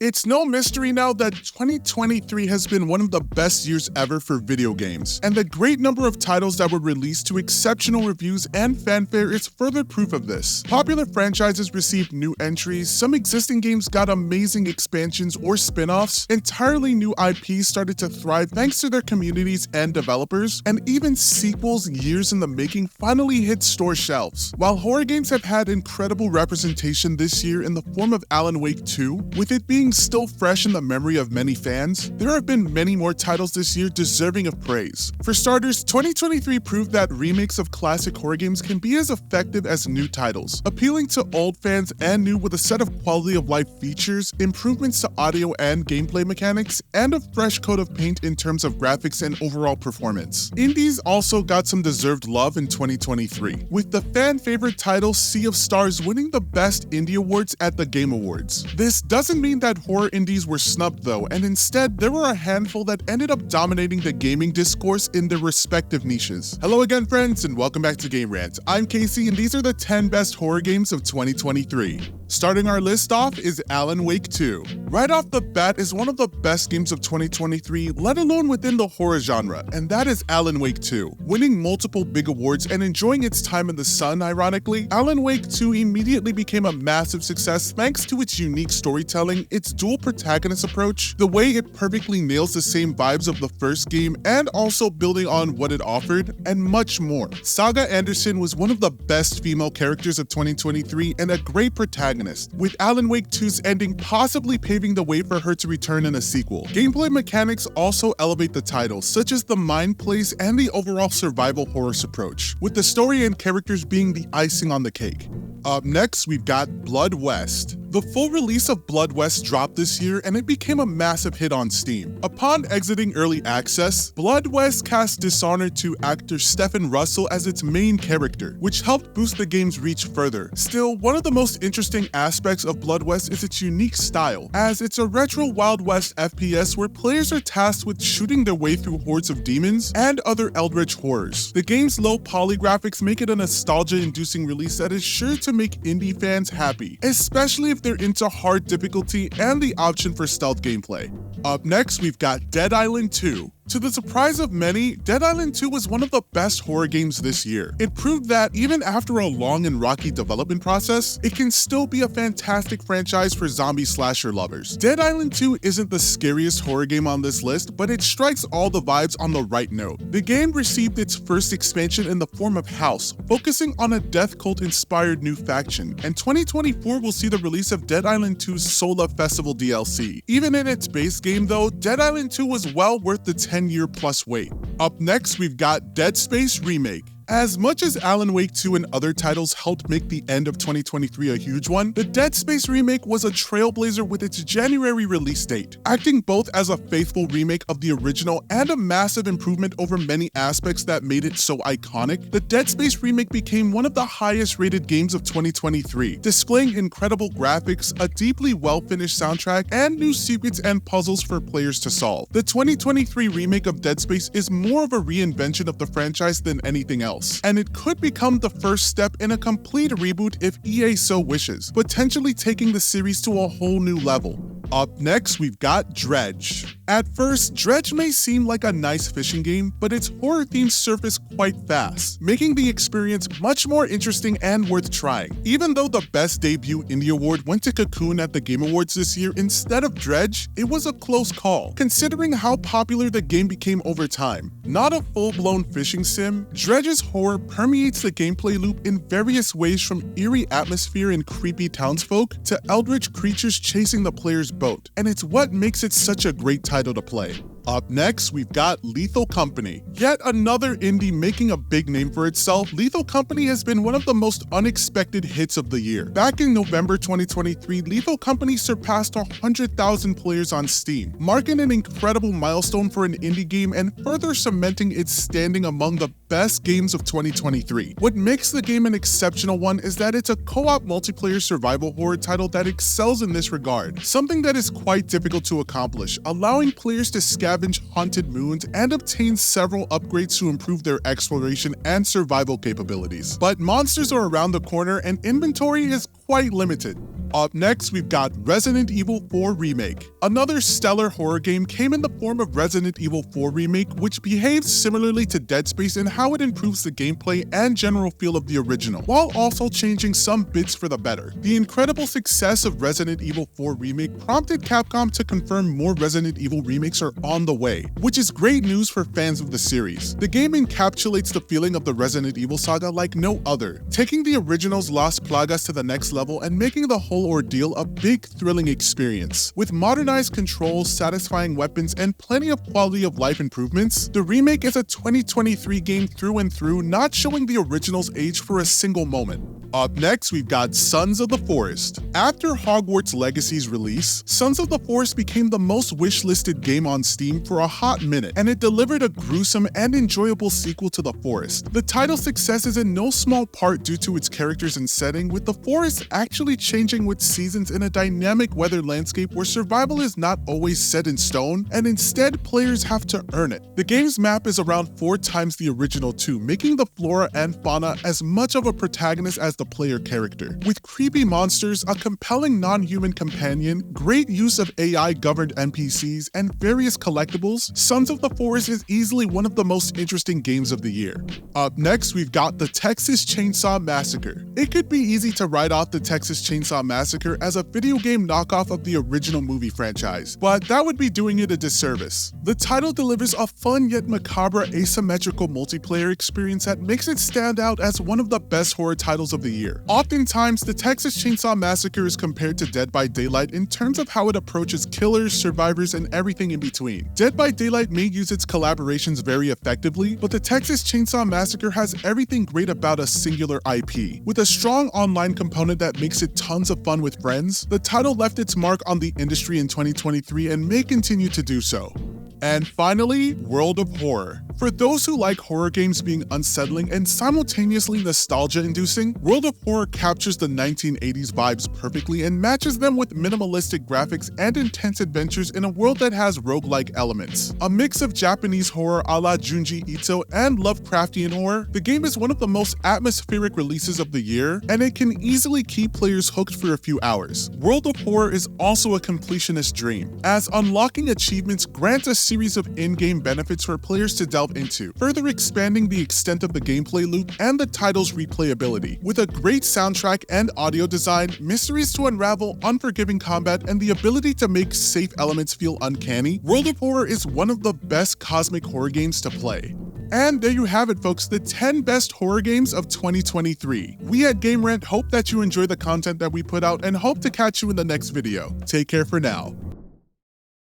It's no mystery now that 2023 has been one of the best years ever for video games, and the great number of titles that were released to exceptional reviews and fanfare is further proof of this. Popular franchises received new entries, some existing games got amazing expansions or spin-offs, entirely new IPs started to thrive thanks to their communities and developers, and even sequels years in the making finally hit store shelves. While horror games have had incredible representation this year in the form of Alan Wake 2, with it being still fresh in the memory of many fans, there have been many more titles this year deserving of praise. For starters, 2023 proved that remakes of classic horror games can be as effective as new titles, appealing to old fans and new with a set of quality of life features, improvements to audio and gameplay mechanics, and a fresh coat of paint in terms of graphics and overall performance. Indies also got some deserved love in 2023, with the fan favorite title Sea of Stars winning the Best Indie Awards at the Game Awards. This doesn't mean that horror indies were snubbed though, and instead there were a handful that ended up dominating the gaming discourse in their respective niches. Hello again friends, and welcome back to Game Rant. I'm Casey, and these are the 10 best horror games of 2023. Starting our list off is Alan Wake 2. Right off the bat is one of the best games of 2023, let alone within the horror genre, and that is Alan Wake 2. Winning multiple big awards and enjoying its time in the sun, ironically, Alan Wake 2 immediately became a massive success thanks to its unique storytelling, its dual protagonist approach, the way it perfectly nails the same vibes of the first game, and also building on what it offered, and much more. Saga Anderson was one of the best female characters of 2023 and a great protagonist, with Alan Wake 2's ending possibly paving the way for her to return in a sequel. Gameplay mechanics also elevate the title, such as the mind plays and the overall survival horror approach, with the story and characters being the icing on the cake. Up next, we've got Blood West. The full release of Blood West dropped this year, and it became a massive hit on Steam. Upon exiting early access, Blood West cast Dishonored 2 actor Stephen Russell as its main character, which helped boost the game's reach further. Still, one of the most interesting aspects of Blood West is its unique style, as it's a retro Wild West FPS where players are tasked with shooting their way through hordes of demons and other eldritch horrors. The game's low poly graphics make it a nostalgia-inducing release that is sure to make indie fans happy, especially if they're into hard difficulty and the option for stealth gameplay. Up next, we've got Dead Island 2. To the surprise of many, Dead Island 2 was one of the best horror games this year. It proved that even after a long and rocky development process, it can still be a fantastic franchise for zombie slasher lovers. Dead Island 2 isn't the scariest horror game on this list, but it strikes all the vibes on the right note. The game received its first expansion in the form of House, focusing on a death cult-inspired new faction, and 2024 will see the release of Dead Island 2's Sola Festival DLC. Even in its base game though, Dead Island 2 was well worth the 10-year-plus wait. Up next, we've got Dead Space Remake. As much as Alan Wake 2 and other titles helped make the end of 2023 a huge one, the Dead Space remake was a trailblazer with its January release date, acting both as a faithful remake of the original and a massive improvement over many aspects that made it so iconic. The Dead Space remake became one of the highest rated games of 2023, displaying incredible graphics, a deeply well-finished soundtrack, and new secrets and puzzles for players to solve. The 2023 remake of Dead Space is more of a reinvention of the franchise than anything else, and it could become the first step in a complete reboot if EA so wishes, potentially taking the series to a whole new level. Up next, we've got Dredge. At first, Dredge may seem like a nice fishing game, but its horror themes surface quite fast, making the experience much more interesting and worth trying. Even though the Best Debut Indie Award went to Cocoon at the Game Awards this year instead of Dredge, it was a close call, considering how popular the game became over time. Not a full-blown fishing sim, Dredge's horror permeates the gameplay loop in various ways, from eerie atmosphere and creepy townsfolk to eldritch creatures chasing the player's boat, and it's what makes it such a great title to play. Up next, we've got Lethal Company. Yet another indie making a big name for itself, Lethal Company has been one of the most unexpected hits of the year. Back in November 2023, Lethal Company surpassed 100,000 players on Steam, marking an incredible milestone for an indie game and further cementing its standing among the best games of 2023. What makes the game an exceptional one is that it's a co-op multiplayer survival horror title that excels in this regard, something that is quite difficult to accomplish, allowing players to scavenge haunted moons and obtain several upgrades to improve their exploration and survival capabilities. But monsters are around the corner, and inventory is quite limited. Up next, we've got Resident Evil 4 Remake. Another stellar horror game came in the form of Resident Evil 4 Remake, which behaves similarly to Dead Space in how it improves the gameplay and general feel of the original, while also changing some bits for the better. The incredible success of Resident Evil 4 Remake prompted Capcom to confirm more Resident Evil remakes are on the way, which is great news for fans of the series. The game encapsulates the feeling of the Resident Evil saga like no other, taking the original's Las Plagas to the next level and making the whole ordeal a big, thrilling experience. With modernized controls, satisfying weapons, and plenty of quality of life improvements, the remake is a 2023 game through and through, not showing the original's age for a single moment. Up next, we've got Sons of the Forest. After Hogwarts Legacy's release, Sons of the Forest became the most wishlisted game on Steam for a hot minute, and it delivered a gruesome and enjoyable sequel to The Forest. The title's success is in no small part due to its characters and setting, with the forest actually changing with seasons in a dynamic weather landscape where survival is not always set in stone, and instead players have to earn it. The game's map is around 4 times the original too, making the flora and fauna as much of a protagonist as the player character. With creepy monsters, a compelling non-human companion, great use of AI-governed NPCs, and various collectibles, Sons of the Forest is easily one of the most interesting games of the year. Up next, we've got the Texas Chainsaw Massacre. It could be easy to write off the Texas Chainsaw Massacre as a video game knockoff of the original movie franchise, but that would be doing it a disservice. The title delivers a fun yet macabre asymmetrical multiplayer experience that makes it stand out as one of the best horror titles of the year. Oftentimes, the Texas Chainsaw Massacre is compared to Dead by Daylight in terms of how it approaches killers, survivors, and everything in between. Dead by Daylight may use its collaborations very effectively, but the Texas Chainsaw Massacre has everything great about a singular IP. With a strong online component that makes it tons of fun with friends, the title left its mark on the industry in 2023 and may continue to do so. And finally, World of Horror. For those who like horror games being unsettling and simultaneously nostalgia-inducing, World of Horror captures the 1980s vibes perfectly and matches them with minimalistic graphics and intense adventures in a world that has roguelike elements. A mix of Japanese horror a la Junji Ito and Lovecraftian horror, the game is one of the most atmospheric releases of the year, and it can easily keep players hooked for a few hours. World of Horror is also a completionist dream, as unlocking achievements grants a series of in-game benefits for players to delve into, further expanding the extent of the gameplay loop and the title's replayability. With a great soundtrack and audio design, mysteries to unravel, unforgiving combat, and the ability to make safe elements feel uncanny, World of Horror is one of the best cosmic horror games to play. And there you have it, folks, the 10 best horror games of 2023. We at Game Rant hope that you enjoy the content that we put out and hope to catch you in the next video. Take care for now.